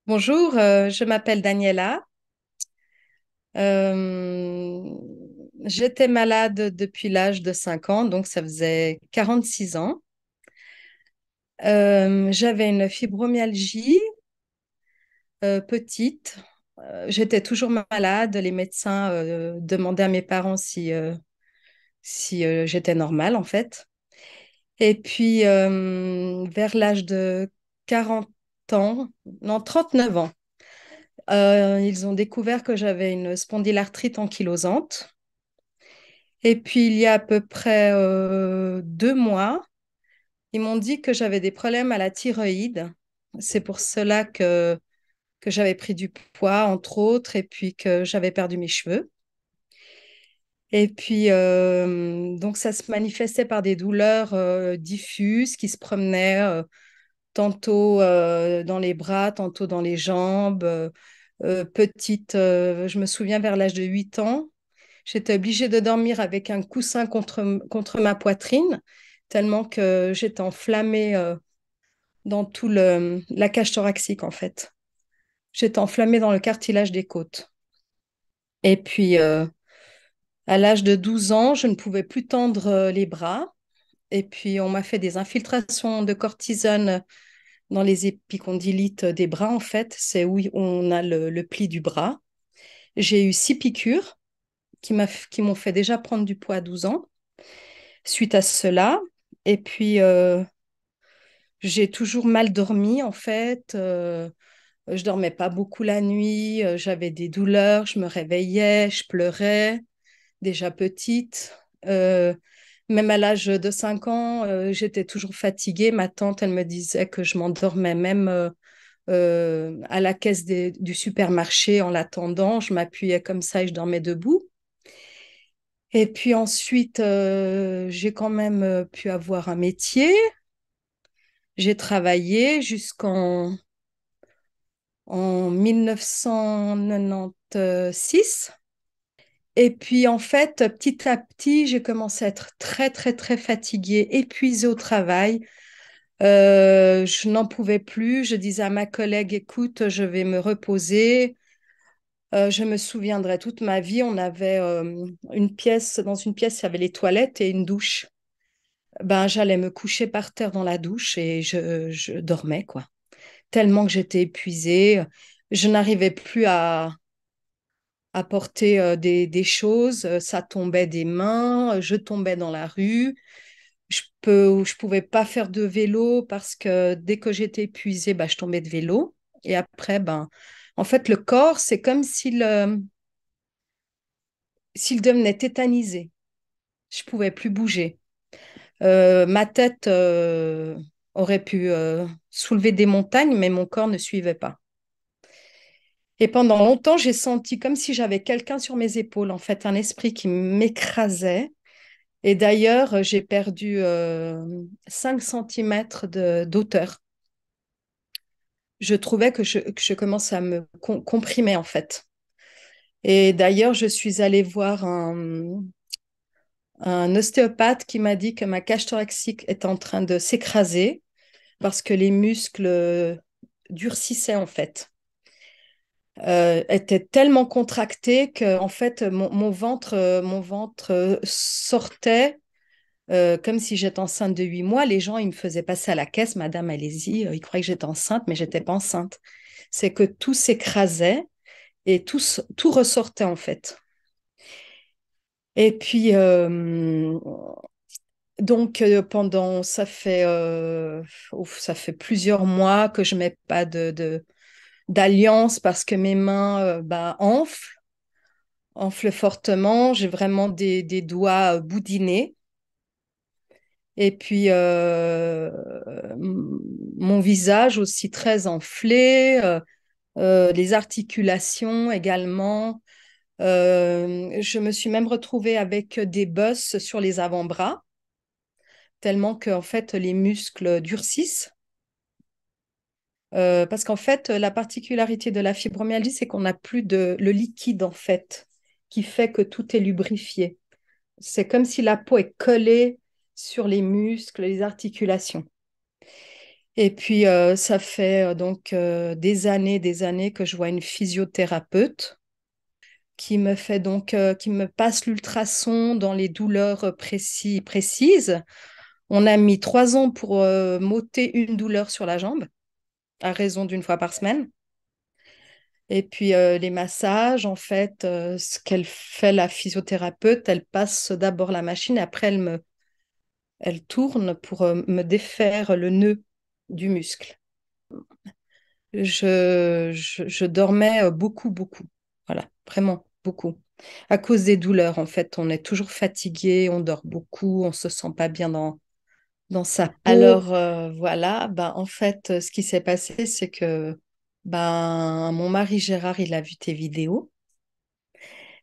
Bonjour, je m'appelle Daniela. Euh, J'étais malade depuis l'âge de 5 ans, donc ça faisait 46 ans. J'avais une fibromyalgie petite. J'étais toujours malade. Les médecins demandaient à mes parents si j'étais normale, en fait. Et puis, vers l'âge de 40 ans, non, 39 ans, ils ont découvert que j'avais une spondylarthrite ankylosante. Et puis, il y a à peu près 2 mois, ils m'ont dit que j'avais des problèmes à la thyroïde. C'est pour cela que j'avais pris du poids, entre autres, et puis que j'avais perdu mes cheveux. Et puis, donc, ça se manifestait par des douleurs diffuses qui se promenaient tantôt dans les bras, tantôt dans les jambes. Petite, je me souviens vers l'âge de 8 ans, j'étais obligée de dormir avec un coussin contre ma poitrine, tellement que j'étais enflammée dans la cage thoracique, en fait. J'étais enflammée dans le cartilage des côtes. Et puis, à l'âge de 12 ans, je ne pouvais plus tendre les bras. Et puis, on m'a fait des infiltrations de cortisone dans les épicondylites des bras, en fait. C'est où on a le pli du bras. J'ai eu 6 piqûres qui m'ont fait déjà prendre du poids à 12 ans. Suite à cela. Et puis, j'ai toujours mal dormi, en fait. Je dormais pas beaucoup la nuit. J'avais des douleurs. Je me réveillais. Je pleurais, déjà petite. Même à l'âge de 5 ans, j'étais toujours fatiguée. Ma tante, elle me disait que je m'endormais même à la caisse du supermarché en l'attendant. Je m'appuyais comme ça et je dormais debout. Et puis ensuite, j'ai quand même pu avoir un métier. J'ai travaillé en 1996. Et puis en fait, petit à petit, j'ai commencé à être très, très, très fatiguée, épuisée au travail. Je n'en pouvais plus. Je disais à ma collègue, écoute, je vais me reposer. Je me souviendrai toute ma vie, on avait dans une pièce, il y avait les toilettes et une douche. Ben, j'allais me coucher par terre dans la douche et je dormais, quoi. Tellement que j'étais épuisée. Je n'arrivais plus à porter des choses. Ça tombait des mains. Je tombais dans la rue. Je pouvais pas faire de vélo parce que dès que j'étais épuisée, ben, je tombais de vélo. Et après, ben, en fait, le corps, c'est comme s'il devenait tétanisé. Je pouvais plus bouger. Ma tête aurait pu soulever des montagnes, mais mon corps ne suivait pas. Et pendant longtemps, j'ai senti comme si j'avais quelqu'un sur mes épaules, en fait, un esprit qui m'écrasait. Et d'ailleurs, j'ai perdu 5 cm d'auteur. Je trouvais que je commençais à me comprimer, en fait. Et d'ailleurs, je suis allée voir un ostéopathe qui m'a dit que ma cage thoracique est en train de s'écraser parce que les muscles durcissaient, en fait. Était tellement contracté que en fait mon ventre sortait comme si j'étais enceinte de 8 mois. Les gens ils me faisaient passer à la caisse, Madame, allez-y. Ils croyaient que j'étais enceinte, mais j'étais pas enceinte. C'est que tout s'écrasait et tout ressortait en fait. Et puis donc pendant ça fait plusieurs mois que je mets pas d'alliance parce que mes mains bah, enfle fortement. J'ai vraiment des doigts boudinés. Et puis, mon visage aussi très enflé, les articulations également. Je me suis même retrouvée avec des bosses sur les avant-bras, tellement que, en fait, les muscles durcissent. Parce qu'en fait, la particularité de la fibromyalgie, c'est qu'on n'a plus le liquide, en fait, qui fait que tout est lubrifié. C'est comme si la peau est collée sur les muscles, les articulations. Et puis, ça fait donc des années que je vois une physiothérapeute qui me passe l'ultrason dans les douleurs précises. On a mis 3 ans pour m'ôter une douleur sur la jambe, à raison d'une fois par semaine. Et puis les massages, en fait, ce qu'elle fait, la physiothérapeute, elle passe d'abord la machine, après elle tourne pour me défaire le nœud du muscle. Je dormais beaucoup, beaucoup. Voilà, vraiment beaucoup. À cause des douleurs, en fait, on est toujours fatigué, on dort beaucoup, on se sent pas bien dans sa peau. Alors voilà, ben, en fait, ce qui s'est passé, c'est que ben, mon mari Gérard, il a vu tes vidéos.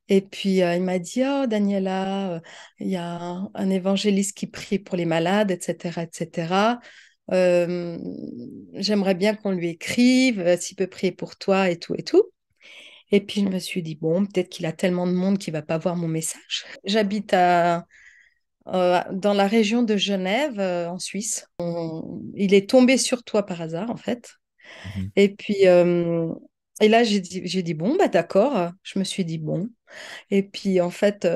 Et puis il m'a dit, oh Daniela, il y a un évangéliste qui prie pour les malades, etc., etc. Euh, J'aimerais bien qu'on lui écrive, s'il peut prier pour toi et tout et tout. Et puis je me suis dit, bon, peut-être qu'il a tellement de monde qu'il va pas voir mon message. J'habite dans la région de Genève, en Suisse. Il est tombé sur toi par hasard, en fait. Mhm. Et puis, et là, j'ai dit, bon, bah d'accord. Je me suis dit, bon. Et puis, en fait,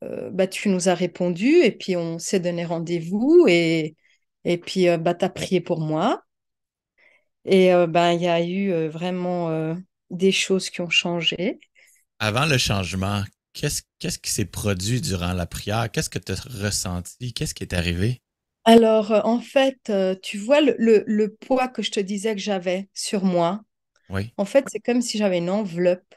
bah, tu nous as répondu et puis on s'est donné rendez-vous et puis, bah, tu as prié pour moi. Et bah, il y a eu vraiment des choses qui ont changé. Avant le changement, qu'est-ce qui s'est produit durant la prière? Qu'est-ce que tu as ressenti? Qu'est-ce qui est arrivé? Alors, en fait, tu vois le poids que je te disais que j'avais sur moi. Oui. En fait, c'est comme si j'avais une enveloppe.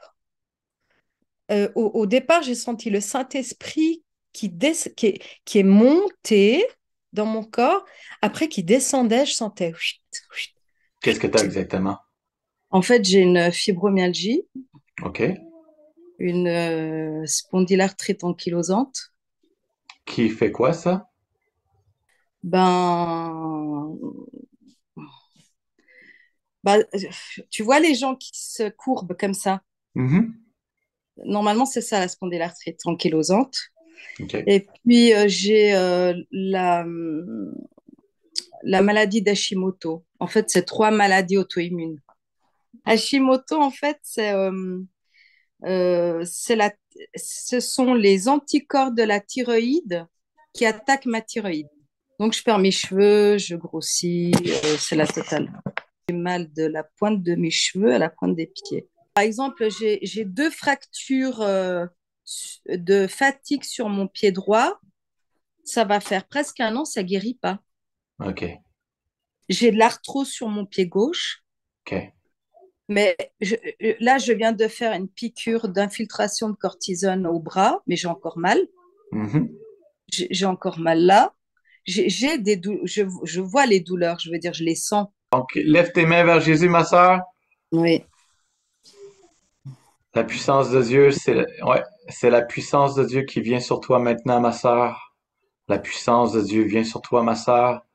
Au départ, j'ai senti le Saint-Esprit qui est monté dans mon corps. Après, qui descendait, je sentais. Chut, chut, Qu'est-ce que tu as chut. exactement? En fait, j'ai une fibromyalgie, OK. une spondylarthrite ankylosante. Qui fait quoi, ça? Ben, bah, tu vois les gens qui se courbent comme ça. Mhm. Normalement, c'est ça la spondylarthrite ankylosante. OK. Et puis, j'ai la maladie d'Hashimoto. En fait, c'est 3 maladies auto-immunes. Hashimoto, en fait, c'est ce sont les anticorps de la thyroïde qui attaquent ma thyroïde. Donc, je perds mes cheveux, je grossis, c'est la totale. J'ai mal de la pointe de mes cheveux à la pointe des pieds. Par exemple, j'ai 2 fractures de fatigue sur mon pied droit. Ça va faire presque un an, ça guérit pas. OK. J'ai de l'arthrose sur mon pied gauche, OK. mais là, je viens de faire une piqûre d'infiltration de cortisone au bras, mais j'ai encore mal. Mhm. J'ai encore mal là. Je vois les douleurs, je veux dire, je les sens. Donc, lève tes mains vers Jésus, ma sœur. Oui. La puissance de Dieu, ouais, c'est la puissance de Dieu qui vient sur toi maintenant, ma sœur. La puissance de Dieu vient sur toi, ma sœur.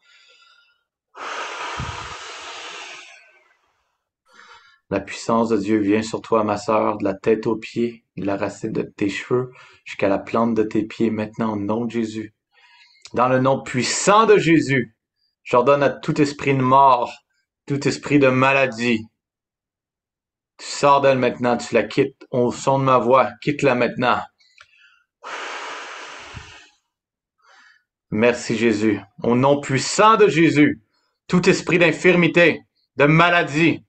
La puissance de Dieu vient sur toi, ma sœur, de la tête aux pieds, de la racine de tes cheveux jusqu'à la plante de tes pieds, maintenant au nom de Jésus. Dans le nom puissant de Jésus, j'ordonne à tout esprit de mort, tout esprit de maladie, tu sors d'elle maintenant, tu la quittes au son de ma voix, quitte-la maintenant. Merci Jésus. Au nom puissant de Jésus, tout esprit d'infirmité, de maladie,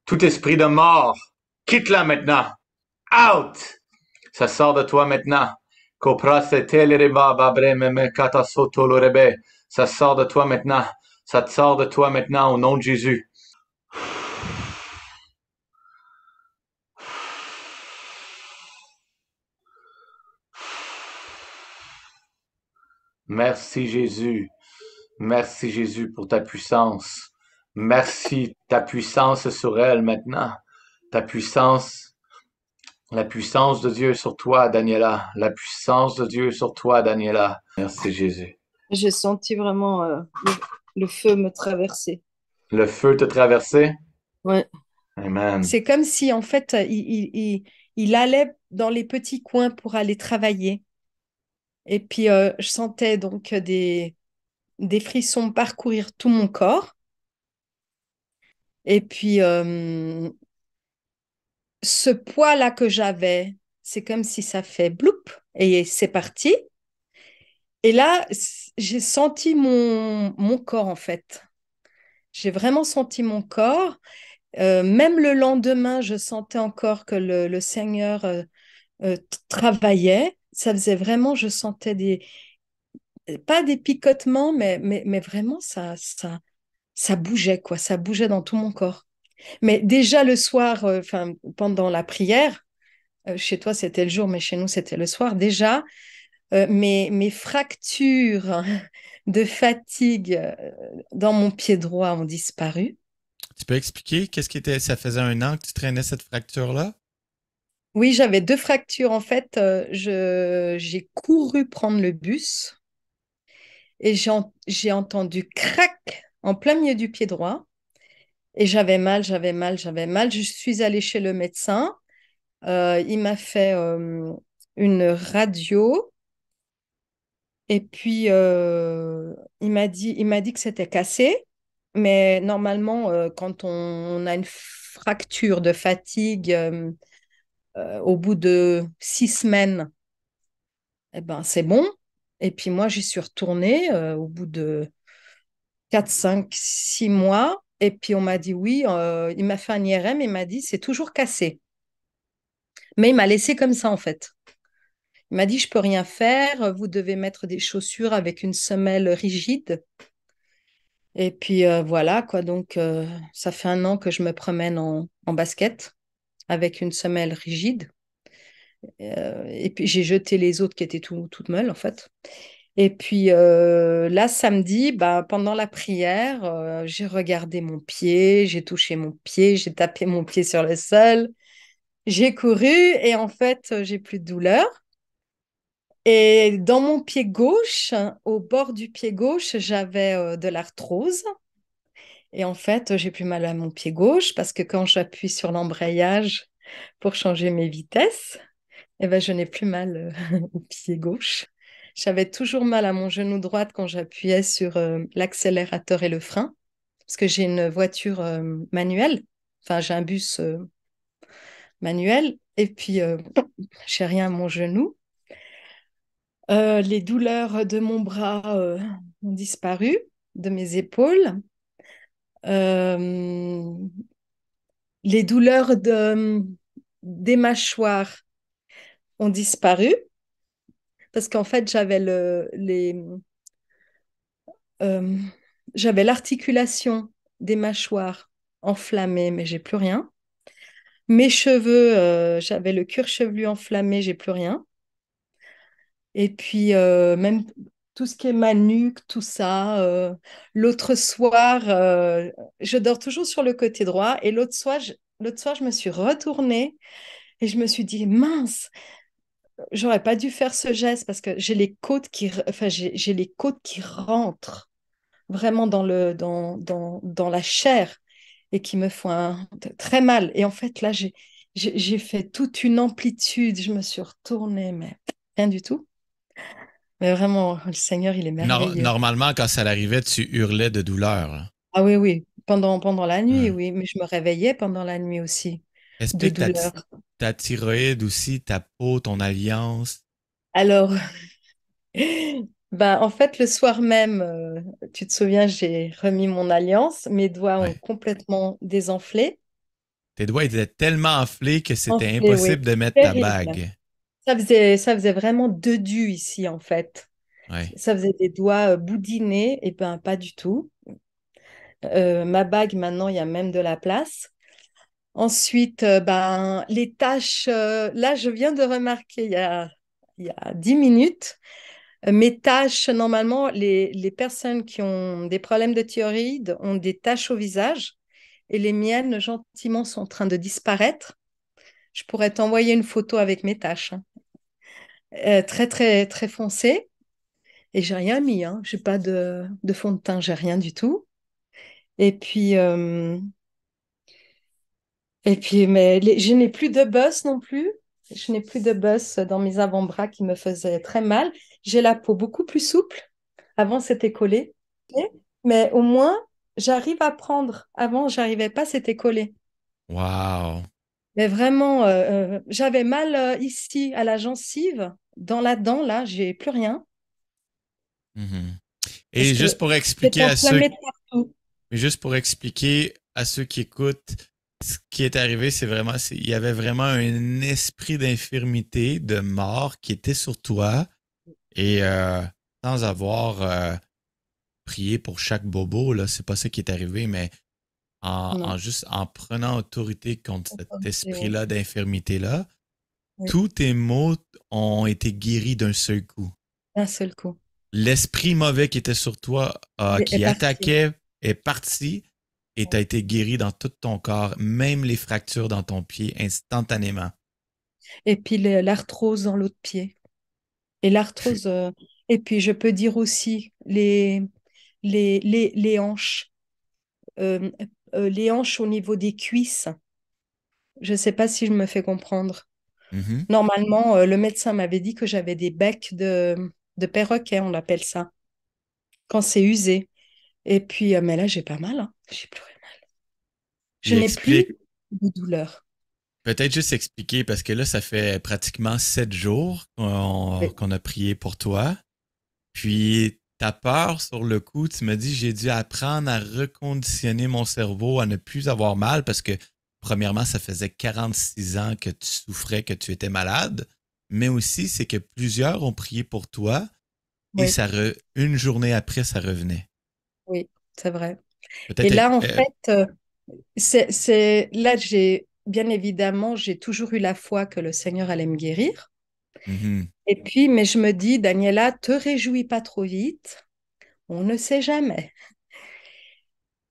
tout esprit de mort, quitte-la maintenant. Out! Ça sort de toi maintenant. Ça sort de toi maintenant. Ça te sort de toi maintenant au nom de Jésus. Merci Jésus. Merci Jésus pour ta puissance. Merci ta puissance sur elle maintenant. Ta puissance, la puissance de Dieu sur toi, Daniela. La puissance de Dieu sur toi, Daniela. Merci Jésus. J'ai senti vraiment le feu me traverser. Le feu te traversé. Ouais. Amen. C'est comme si, en fait, il allait dans les petits coins pour aller travailler. Et puis, je sentais donc des frissons parcourir tout mon corps. Et puis, ce poids-là que j'avais, c'est comme si ça fait bloup et c'est parti. Et là, j'ai senti mon corps en fait. J'ai vraiment senti mon corps. Même le lendemain, je sentais encore que le Seigneur travaillait. Ça faisait vraiment, je sentais pas des picotements, mais vraiment, ça bougeait, quoi. Ça bougeait dans tout mon corps. Mais déjà le soir, enfin, pendant la prière, chez toi, c'était le jour, mais chez nous, c'était le soir. Déjà, mes fractures de fatigue dans mon pied droit ont disparu. Tu peux expliquer qu'est-ce qui était. Ça faisait un an que tu traînais cette fracture-là? Oui, j'avais deux fractures. En fait, j'ai couru prendre le bus et j'ai entendu crac en plein milieu du pied droit. Et j'avais mal, j'avais mal, j'avais mal. Je suis allée chez le médecin. Il m'a fait une radio et puis il m'a dit que c'était cassé. Mais normalement, quand on a une fracture de fatigue, au bout de 6 semaines, eh ben, c'est bon. Et puis moi, j'y suis retournée au bout de 4, 5, 6 mois. Et puis on m'a dit oui, il m'a fait un IRM et il m'a dit c'est toujours cassé. Mais il m'a laissé comme ça en fait. Il m'a dit je peux rien faire, vous devez mettre des chaussures avec une semelle rigide. Et puis voilà quoi, donc ça fait un an que je me promène en basket avec une semelle rigide. Et puis j'ai jeté les autres qui étaient toutes molles en fait. Et puis là, samedi, bah, pendant la prière, j'ai regardé mon pied, j'ai touché mon pied, j'ai tapé mon pied sur le sol, j'ai couru et en fait, j'ai plus de douleur. Et dans mon pied gauche, au bord du pied gauche, j'avais de l'arthrose. Et en fait, j'ai plus mal à mon pied gauche parce que quand j'appuie sur l'embrayage pour changer mes vitesses, eh ben, je n'ai plus mal au pied gauche. J'avais toujours mal à mon genou droit quand j'appuyais sur l'accélérateur et le frein, parce que j'ai une voiture manuelle, enfin j'ai un bus manuel, et puis j'ai rien à mon genou. Les douleurs de mon bras ont disparu, de mes épaules. Euh, les douleurs des mâchoires ont disparu, parce qu'en fait Euh, j'avais l'articulation des mâchoires enflammée, mais j'ai plus rien. Mes cheveux, j'avais le cuir chevelu enflammé, j'ai plus rien. Et puis même tout ce qui est ma nuque, tout ça. L'autre soir, je dors toujours sur le côté droit. Et l'autre soir, je me suis retournée et je me suis dit, mince, j'aurais pas dû faire ce geste parce que enfin, j'ai les côtes qui rentrent vraiment dans la chair et qui me font très mal. Et en fait, là, j'ai fait toute une amplitude. Je me suis retournée, mais rien du tout. Mais vraiment, le Seigneur, il est merveilleux. Normalement, quand ça l'arrivait, tu hurlais de douleur, là. Ah oui, oui, pendant la nuit, Ouais. oui, mais je me réveillais pendant la nuit aussi, de Explique douleur. ta thyroïde aussi, ta peau, ton alliance. Alors, ben, en fait, le soir même, tu te souviens, j'ai remis mon alliance. Mes doigts ont Ouais. complètement désenflé. Tes doigts étaient tellement enflés que c'était Enflé, oui. impossible de mettre ta Terrible. bague. Ça faisait vraiment deux dus ici, en fait. Ouais. Ça faisait des doigts boudinés, et ben pas du tout. Ma bague, maintenant, il y a même de la place. Ensuite, ben, les taches, là, je viens de remarquer il y a 10 minutes, mes taches, normalement, les personnes qui ont des problèmes de thyroïde ont des taches au visage et les miennes, gentiment, sont en train de disparaître. Je pourrais t'envoyer une photo avec mes taches, hein. Très, très, très foncées. Et j'ai rien mis, hein. J'ai pas de fond de teint, j'ai rien du tout. Et puis, mais je n'ai plus de bosse non plus. Je n'ai plus de bosse dans mes avant-bras qui me faisaient très mal. J'ai la peau beaucoup plus souple. Avant, c'était collé. mais au moins, j'arrive à prendre. Avant, j'arrivais pas, c'était collé. Wow. Mais vraiment, j'avais mal ici à la gencive, dans la dent, là, j'ai plus rien. Mhm. Parce Et que c'est inflammé de partout. juste pour expliquer à ceux qui écoutent, ce qui est arrivé, il y avait vraiment un esprit d'infirmité, de mort qui était sur toi et sans avoir prié pour chaque bobo, là, c'est pas ça qui est arrivé, mais Non, en juste en prenant autorité contre cet autorité, oui. esprit-là d'infirmité-là, Oui, tous tes maux ont été guéris d'un seul coup. d'un seul coup. L'esprit mauvais qui était sur toi, Il est qui parti. attaquait, est parti et t'as été guéri dans tout ton corps, même les fractures dans ton pied, instantanément. Et puis l'arthrose dans l'autre pied. Et Puis, l'arthrose, et puis je peux dire aussi les hanches. Euh, les hanches au niveau des cuisses. Je ne sais pas si je me fais comprendre. mhm. Normalement, le médecin m'avait dit que j'avais des becs de perroquet, on appelle ça, quand c'est usé. Et puis, mais là, j'ai pas mal, hein. J'ai plus rien. Je Puis n'ai plus explique, de douleur. peut-être juste expliquer, parce que là, ça fait pratiquement 7 jours Oui, qu'on a prié pour toi. Puis ta peur sur le coup, tu me dis, j'ai dû apprendre à reconditionner mon cerveau, à ne plus avoir mal, parce que premièrement, ça faisait 46 ans que tu souffrais, que tu étais malade, mais aussi c'est que plusieurs ont prié pour toi et oui, une journée après, ça revenait. oui, c'est vrai. Et Peut-être, là, en fait, là, bien évidemment, j'ai toujours eu la foi que le Seigneur allait me guérir. mhm, Et puis, mais je me dis, Daniela, te réjouis pas trop vite. On ne sait jamais.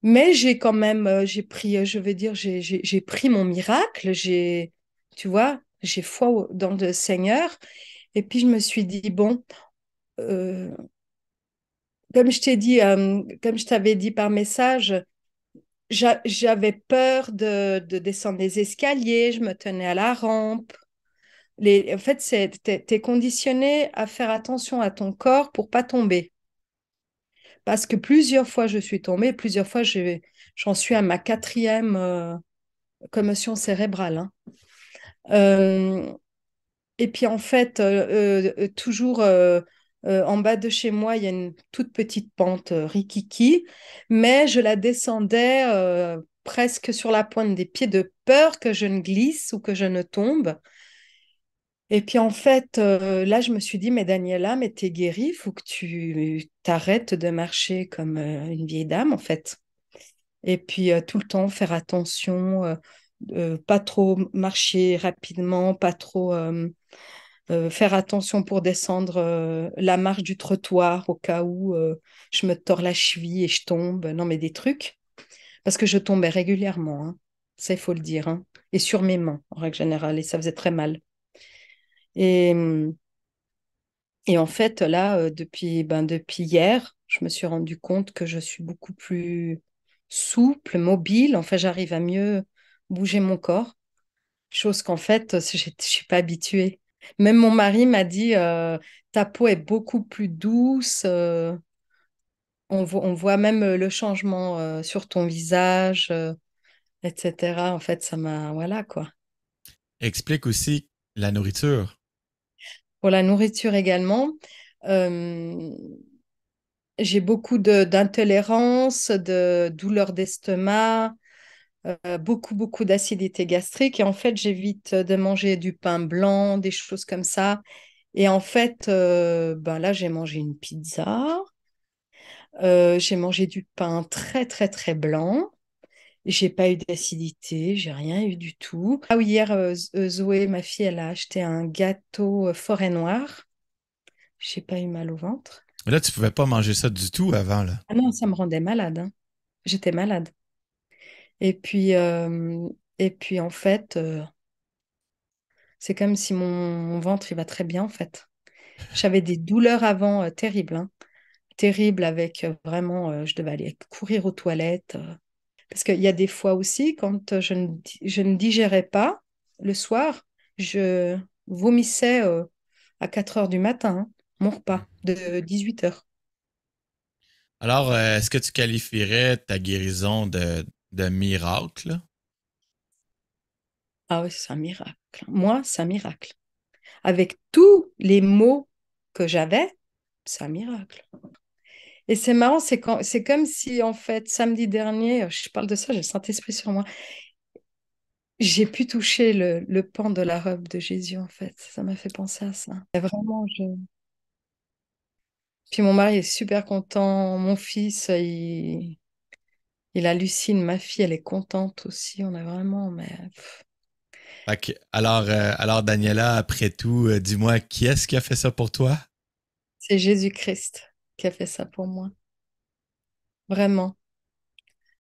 Mais j'ai quand même, j'ai pris, je veux dire, j'ai pris mon miracle. Tu vois, j'ai foi dans le Seigneur. Et puis, je me suis dit, bon, euh, comme je t'ai dit, comme je t'avais dit par message, j'avais peur de descendre les escaliers. Je me tenais à la rampe. En fait, t'es conditionné à faire attention à ton corps pour pas tomber. Parce que plusieurs fois, je suis tombée, plusieurs fois, j'en suis à ma quatrième commotion cérébrale, hein. Euh, et puis, en fait, toujours en bas de chez moi, il y a une toute petite pente rikiki, mais je la descendais presque sur la pointe des pieds de peur que je ne glisse ou que je ne tombe. Et puis en fait, là, je me suis dit, mais Daniela, mais t'es guérie, il faut que tu t'arrêtes de marcher comme une vieille dame, en fait. Et puis tout le temps, faire attention, pas trop marcher rapidement, pas trop faire attention pour descendre la marche du trottoir au cas où je me tords la cheville et je tombe. Non, mais des trucs. Parce que je tombais régulièrement, hein. Ça, il faut le dire, hein. Et sur mes mains, en règle générale, et ça faisait très mal. Et, et en fait, là, depuis hier, je me suis rendu compte que je suis beaucoup plus souple, mobile. Enfin, j'arrive à mieux bouger mon corps, chose qu'en fait, je ne suis pas habituée. Même mon mari m'a dit, ta peau est beaucoup plus douce. On voit même le changement sur ton visage, etc. En fait, ça m'a... Voilà, quoi. explique aussi la nourriture. Pour la nourriture également. euh, J'ai beaucoup d'intolérance, de douleurs d'estomac, beaucoup d'acidité gastrique. Et en fait, j'évite de manger du pain blanc, des choses comme ça. Et en fait, ben là, j'ai mangé une pizza. J'ai mangé du pain très, très, très blanc. J'ai pas eu d'acidité, j'ai rien eu du tout. Ah oui, hier, Zoé, ma fille, elle a acheté un gâteau forêt noire. J'ai pas eu mal au ventre. Là, tu pouvais pas manger ça du tout avant, là. Ah non, ça me rendait malade, hein. J'étais malade. Et puis, euh, et puis en fait, c'est comme si mon ventre, il va très bien, en fait. J'avais des douleurs avant terribles, hein. Terribles avec vraiment, je devais aller courir aux toilettes. Parce qu'il y a des fois aussi, quand je ne digérais pas le soir, je vomissais à 4 heures du matin, hein, mon repas de 18 heures. Alors, est-ce que tu qualifierais ta guérison de miracle? Ah oui, c'est un miracle. Moi, c'est un miracle. Avec tous les maux que j'avais, c'est un miracle. Et c'est marrant, c'est comme si, en fait, samedi dernier, je parle de ça, j'ai le Saint-Esprit sur moi, j'ai pu toucher le pan de la robe de Jésus, en fait. Ça m'a fait penser à ça. Et vraiment, Puis mon mari est super content, mon fils, il hallucine, ma fille, elle est contente aussi, on a vraiment, mais Fait que, alors, Daniela, après tout, dis-moi, qui est-ce qui a fait ça pour toi? c'est Jésus-Christ qui a fait ça pour moi, vraiment.